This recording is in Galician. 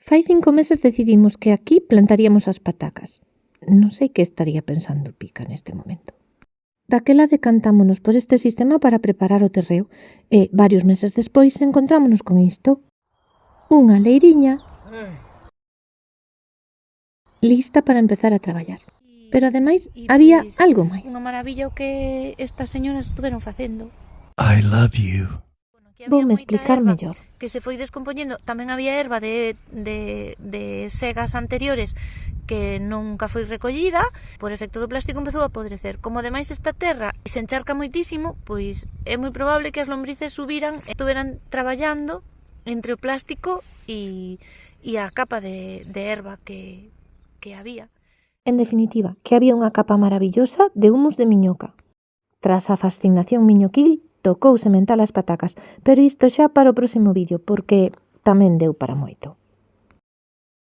Fai 5 meses decidimos que aquí plantaríamos as patacas. Non sei que estaría pensando Pica neste momento. Daquela decantámonos por este sistema para preparar o terreo e varios meses despois encontrámonos con isto. Unha leiriña lista para empezar a traballar. Pero ademais había algo máis. Unha maravilla o que estas señoras estuveron facendo. I love you. Voume explicar mellor. Que se foi descompoñendo. Tamén había erva de segas anteriores que nunca foi recollida. Por efecto do plástico empezou a podrecer. Como ademais esta terra se encharca moitísimo, pois é moi probable que as lombrices subiran e estuveran traballando entre o plástico e a capa de erva que había. En definitiva, que había unha capa maravillosa de humus de miñoca. Tras a fascinación miñoquil, tocou sementar as patacas, pero isto xa para o próximo vídeo, porque tamén deu para moito.